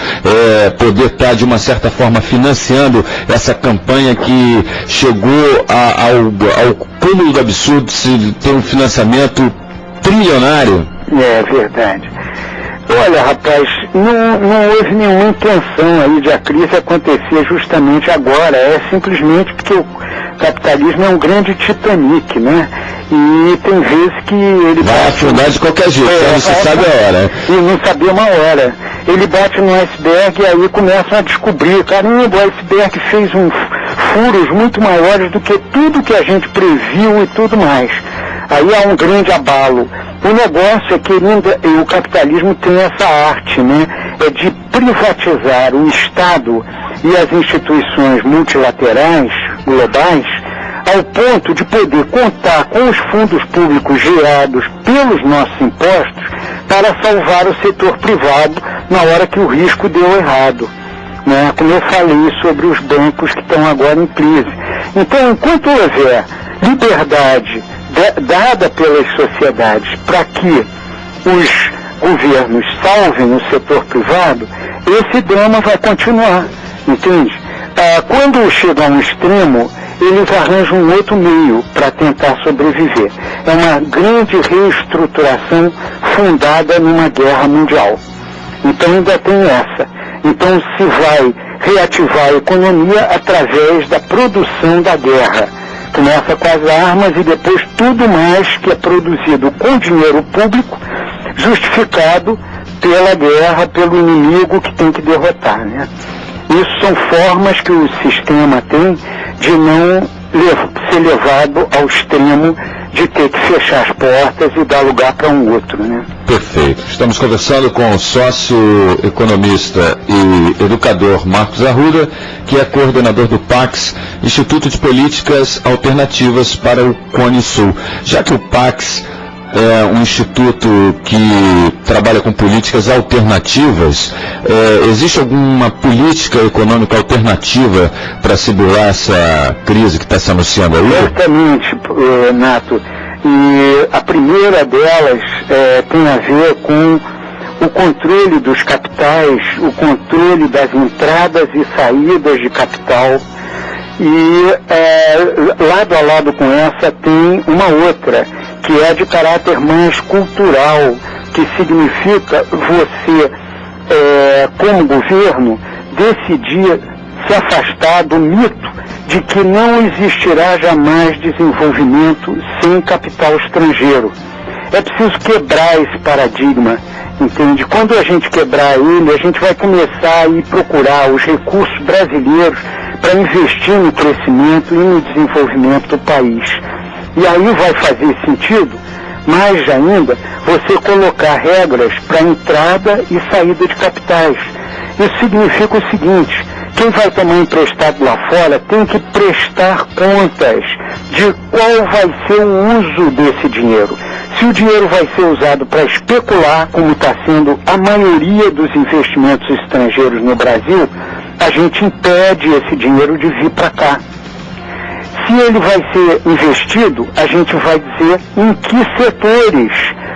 poder estar de uma certa forma financiando essa campanha que chegou ao cúmulo do absurdo de ter um financiamento trilionário? É verdade. Olha, rapaz, não houve nenhuma intenção aí de a crise acontecer justamente agora. É simplesmente porque o capitalismo é um grande Titanic, né? E tem vezes que ele vai afundar de qualquer jeito, não se sabe a hora. E não saber uma hora. Ele bate no iceberg e aí começam a descobrir, caramba, o iceberg fez furos muito maiores do que tudo que a gente previu e tudo mais. Aí há um grande abalo. O negócio é que o capitalismo tem essa arte, né? É de privatizar o Estado e as instituições multilaterais, globais, ao ponto de poder contar com os fundos públicos gerados pelos nossos impostos para salvar o setor privado na hora que o risco deu errado, né? Como eu falei sobre os bancos que estão agora em crise. Então, enquanto houver liberdade dada pelas sociedades para que os governos salvem o setor privado, esse drama vai continuar, entende? Quando chega a um extremo, eles arranjam um outro meio para tentar sobreviver. É uma grande reestruturação fundada numa guerra mundial. Então ainda tem essa. Então se vai reativar a economia através da produção da guerra. Começa com as armas e depois tudo mais que é produzido com dinheiro público, justificado pela guerra, pelo inimigo que tem que derrotar, né? Isso são formas que o sistema tem de não ser levado ao extremo de ter que fechar as portas e dar lugar para um outro, né? Perfeito. Estamos conversando com o sócio economista e educador Marcos Arruda, que é coordenador do PAX, Instituto de Políticas Alternativas para o Cone Sul. Já que o PAX um instituto que trabalha com políticas alternativas. Existe alguma política econômica alternativa para se burlar essa crise que está se anunciando aí? Certamente, Nato. E a primeira delas tem a ver com o controle dos capitais, o controle das entradas e saídas de capital. E lado a lado com essa tem uma outra, que é de caráter mais cultural, que significa você, como governo, decidir se afastar do mito de que não existirá jamais desenvolvimento sem capital estrangeiro. É preciso quebrar esse paradigma, entende? Quando a gente quebrar ele, a gente vai começar a ir procurar os recursos brasileiros para investir no crescimento e no desenvolvimento do país. E aí vai fazer sentido, mais ainda, você colocar regras para entrada e saída de capitais. Isso significa o seguinte: quem vai tomar emprestado lá fora tem que prestar contas de qual vai ser o uso desse dinheiro. Se o dinheiro vai ser usado para especular, como está sendo a maioria dos investimentos estrangeiros no Brasil, a gente impede esse dinheiro de vir para cá. Se ele vai ser investido, a gente vai dizer em que setores.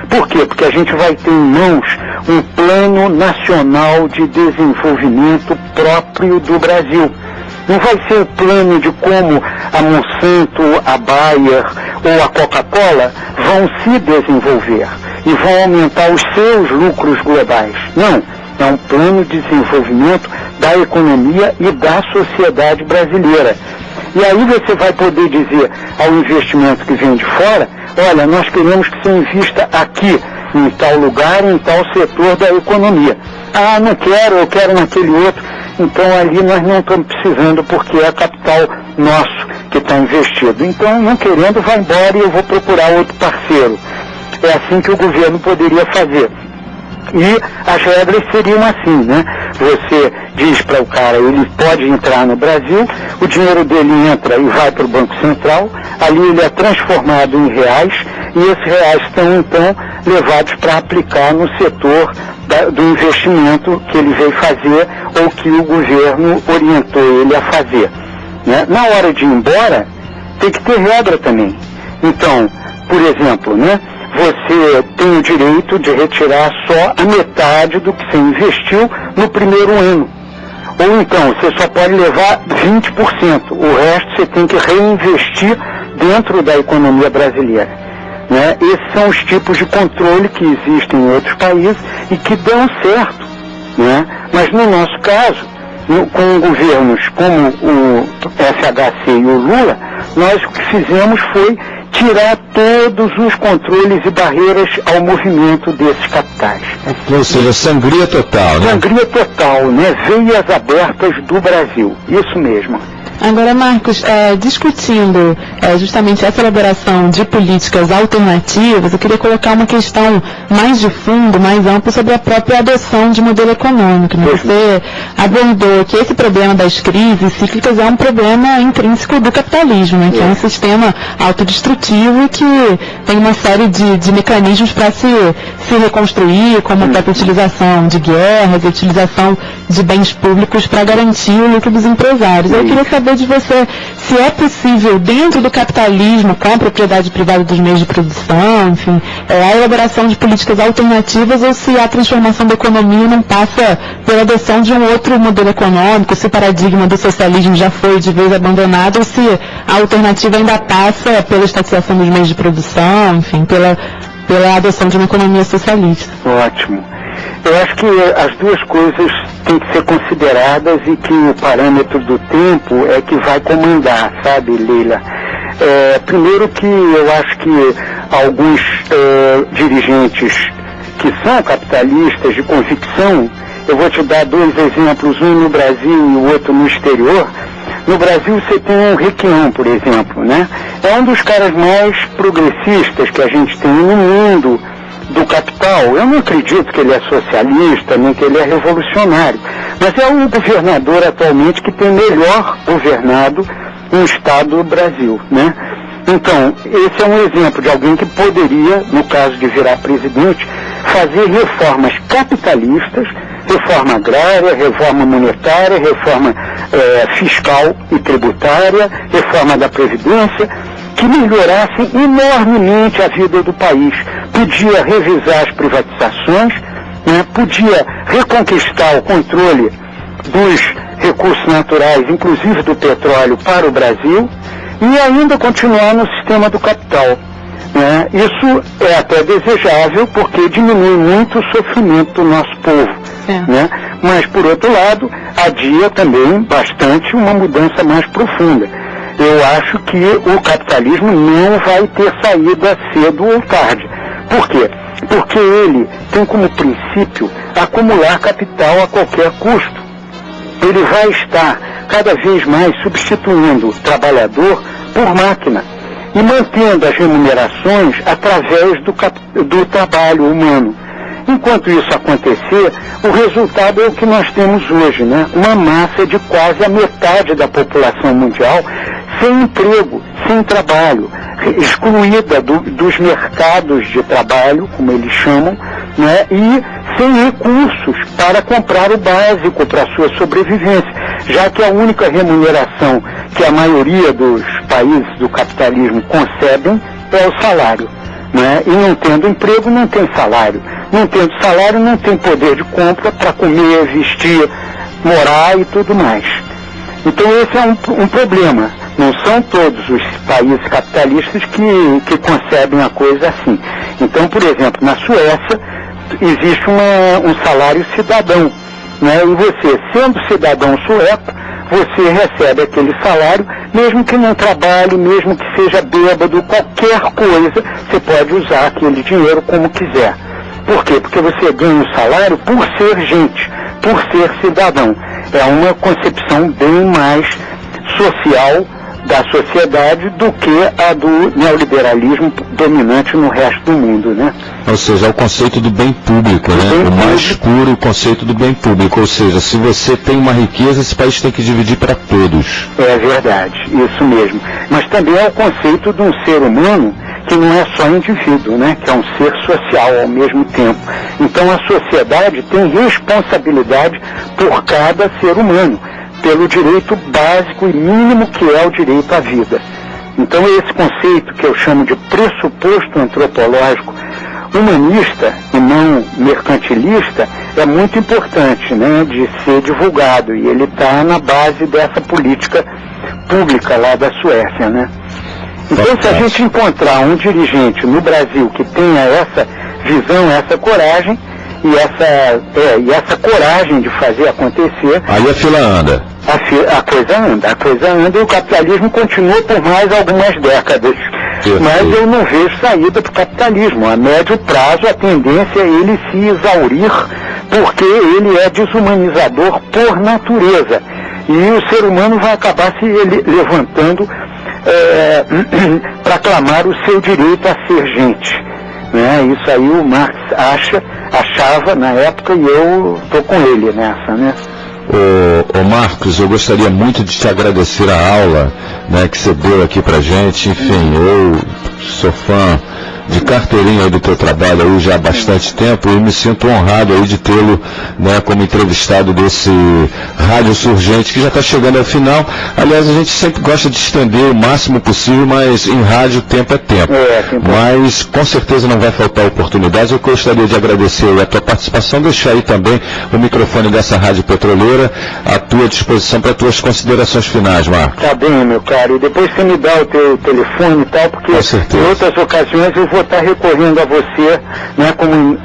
Por quê? Porque a gente vai ter em mãos um plano nacional de desenvolvimento próprio do Brasil. Não vai ser o plano de como a Monsanto, a Bayer ou a Coca-Cola vão se desenvolver e vão aumentar os seus lucros globais. Não, é um plano de desenvolvimento da economia e da sociedade brasileira. E aí você vai poder dizer ao investimento que vem de fora: olha, nós queremos que você invista aqui, em tal lugar, em tal setor da economia. Ah, não quero, eu quero naquele outro. Então ali nós não estamos precisando, porque é capital nosso que está investido. Então, não querendo, vai embora e eu vou procurar outro parceiro. É assim que o governo poderia fazer. E as regras seriam assim, né? Você diz para o cara, ele pode entrar no Brasil, o dinheiro dele entra e vai para o Banco Central, ali ele é transformado em reais, e esses reais estão então levados para aplicar no setor do investimento que ele veio fazer ou que o governo orientou ele a fazer, né? Na hora de ir embora, tem que ter regra também. Então, por exemplo, né? Você tem o direito de retirar só a metade do que você investiu no primeiro ano. Ou então, você só pode levar 20%. O resto você tem que reinvestir dentro da economia brasileira, né? Esses são os tipos de controle que existem em outros países e que dão certo, né? Mas no nosso caso, com governos como o FHC e o Lula, nós o que fizemos foi tirar todos os controles e barreiras ao movimento desses capitais. Ou seja, sangria total, né? Sangria total, né? Veias abertas do Brasil. Isso mesmo. Agora, Marcos, discutindo justamente essa elaboração de políticas alternativas, eu queria colocar uma questão mais de fundo, mais ampla, sobre a própria adoção de modelo econômico, né? Você abordou que esse problema das crises cíclicas é um problema intrínseco do capitalismo, né? Que é um sistema autodestrutivo que tem uma série de mecanismos para se reconstruir, como a própria utilização de guerras, a utilização de bens públicos para garantir o lucro dos empresários. Eu queria saber de você se é possível, dentro do capitalismo, com a propriedade privada dos meios de produção, enfim, a elaboração de políticas alternativas, ou se a transformação da economia não passa pela adoção de um outro modelo econômico, se o paradigma do socialismo já foi de vez abandonado, ou se a alternativa ainda passa pela estatização dos meios de produção, enfim, pela adoção de uma economia socialista. Ótimo. Eu acho que as duas coisas têm que ser consideradas e que o parâmetro do tempo é que vai comandar, sabe, Leila? Primeiro que eu acho que alguns dirigentes que são capitalistas de convicção, eu vou te dar dois exemplos, um no Brasil e o outro no exterior. No Brasil você tem o Requião, por exemplo, né? É um dos caras mais progressistas que a gente tem no mundo do capital. Eu não acredito que ele é socialista, nem que ele é revolucionário, mas é o governador atualmente que tem melhor governado um estado do Brasil, né? Então, esse é um exemplo de alguém que poderia, no caso de virar presidente, fazer reformas capitalistas, reforma agrária, reforma monetária, reforma fiscal e tributária, reforma da Previdência, que melhorassem enormemente a vida do país. Podia revisar as privatizações, né, podia reconquistar o controle dos recursos naturais, inclusive do petróleo, para o Brasil, e ainda continuar no sistema do capital. Né? Isso é até desejável porque diminui muito o sofrimento do nosso povo. Né? Mas, por outro lado, adia também bastante uma mudança mais profunda. Eu acho que o capitalismo não vai ter saída cedo ou tarde. Por quê? Porque ele tem como princípio acumular capital a qualquer custo. Ele vai estar cada vez mais substituindo o trabalhador por máquina e mantendo as remunerações através do trabalho humano. Enquanto isso acontecer, o resultado é o que nós temos hoje, né? Uma massa de quase a metade da população mundial sem emprego, sem trabalho, excluída dos mercados de trabalho, como eles chamam, né? E sem recursos para comprar o básico para a sua sobrevivência, já que a única remuneração que a maioria dos países do capitalismo concebem é o salário. Né? E não tendo emprego, não tem salário. Não tendo salário, não tem poder de compra para comer, vestir, morar e tudo mais. Então esse é um problema. Não são todos os países capitalistas que concebem a coisa assim. Então, por exemplo, na Suécia existe um salário cidadão. Né? E você, sendo cidadão sueco, você recebe aquele salário, mesmo que não trabalhe, mesmo que seja bêbado, qualquer coisa, você pode usar aquele dinheiro como quiser. Por quê? Porque você ganha o salário por ser gente, por ser cidadão. É uma concepção bem mais social da sociedade do que a do neoliberalismo dominante no resto do mundo, né? Ou seja, é o conceito do bem público, né? O mais puro conceito do bem público. Ou seja, se você tem uma riqueza, esse país tem que dividir para todos. É verdade, isso mesmo. Mas também é o conceito de um ser humano que não é só indivíduo, né? Que é um ser social ao mesmo tempo. Então a sociedade tem responsabilidade por cada ser humano, pelo direito básico e mínimo que é o direito à vida. Então esse conceito que eu chamo de pressuposto antropológico humanista e não mercantilista é muito importante, né, de ser divulgado, e ele está na base dessa política pública lá da Suécia, né? Então se a gente encontrar um dirigente no Brasil que tenha essa visão, essa coragem e essa coragem de fazer acontecer, aí a fila anda. A coisa anda e o capitalismo continua por mais algumas décadas. Mas eu não vejo saída para o capitalismo. A médio prazo a tendência é ele se exaurir, porque ele é desumanizador por natureza. E o ser humano vai acabar se levantando para clamar o seu direito a ser gente. Né? Isso aí o Marx achava na época, e eu estou com ele nessa, né? Ô Marcos, eu gostaria muito de te agradecer a aula, né, que você deu aqui pra gente. Enfim, eu sou fã de carteirinha aí do teu trabalho aí já há bastante tempo e me sinto honrado aí de tê-lo, né, como entrevistado desse Rádio Surgente, que já está chegando ao final. Aliás, a gente sempre gosta de estender o máximo possível, mas em rádio o tempo é tempo. Mas com certeza não vai faltar oportunidades. Eu gostaria de agradecer a tua participação, deixar aí também o microfone dessa Rádio Petroleira à tua disposição para tuas considerações finais, Marcos. Tá bem, meu caro. E depois você me dá o teu telefone e tal, porque em outras ocasiões eu vou estar recorrendo a você, né, como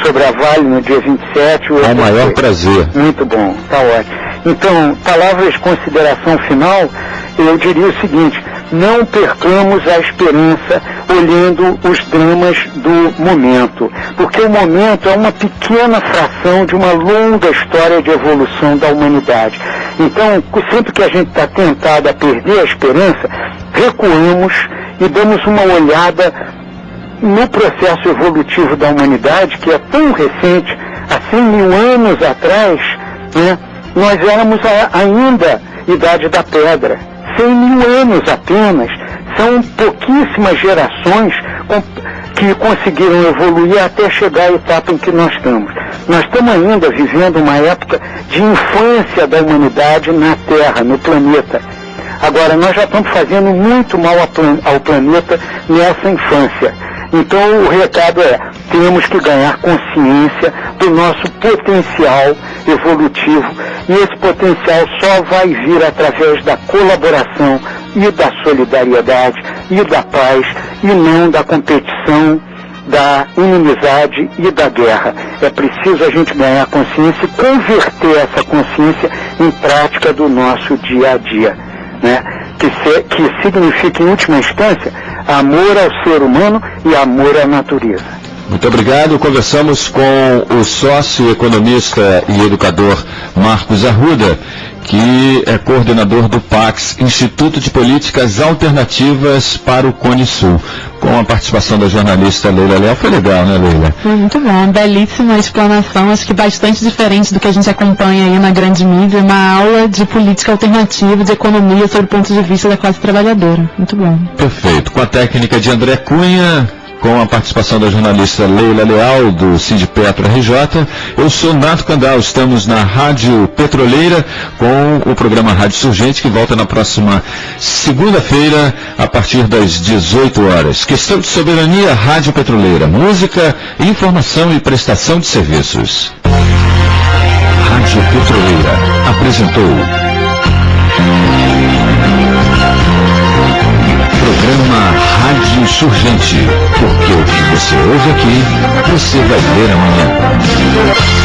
sobre a Vale no dia 27. É o maior prazer. Muito bom, tá ótimo. Então, palavras de consideração final, eu diria o seguinte: não percamos a esperança olhando os dramas do momento, porque o momento é uma pequena fração de uma longa história de evolução da humanidade. Então, sempre que a gente está tentado a perder a esperança, recuamos e damos uma olhada no processo evolutivo da humanidade, que é tão recente. Há 100 mil anos atrás, né, nós éramos ainda Idade da Pedra. 100 mil anos apenas. são pouquíssimas gerações que conseguiram evoluir até chegar à etapa em que nós estamos. Nós estamos ainda vivendo uma época de infância da humanidade na Terra, no planeta. Agora, nós já estamos fazendo muito mal ao planeta nessa infância. Então, o recado é, temos que ganhar consciência do nosso potencial evolutivo, e esse potencial só vai vir através da colaboração e da solidariedade e da paz, e não da competição, da inimizade e da guerra. É preciso a gente ganhar consciência e converter essa consciência em prática do nosso dia a dia, né? Que significa, em última instância, amor ao ser humano e amor à natureza. Muito obrigado. Conversamos com o sócio, economista e educador Marcos Arruda, que é coordenador do PAX, Instituto de Políticas Alternativas para o Cone Sul, com a participação da jornalista Leila Leal. Foi legal, né, Leila? Foi muito bom, belíssima explanação, acho que bastante diferente do que a gente acompanha aí na grande mídia, uma aula de política alternativa, de economia, sob o ponto de vista da classe trabalhadora. Muito bom. Perfeito. Com a técnica de André Cunha, com a participação da jornalista Leila Leal, do Sindipetro RJ. Eu sou Nato Candal, estamos na Rádio Petroleira com o programa Rádio Surgente, que volta na próxima segunda-feira, a partir das 18 horas. Questão de soberania, Rádio Petroleira. Música, informação e prestação de serviços. Rádio Petroleira apresentou programa Rádio Surgente, porque o que você ouve aqui, você vai ver amanhã.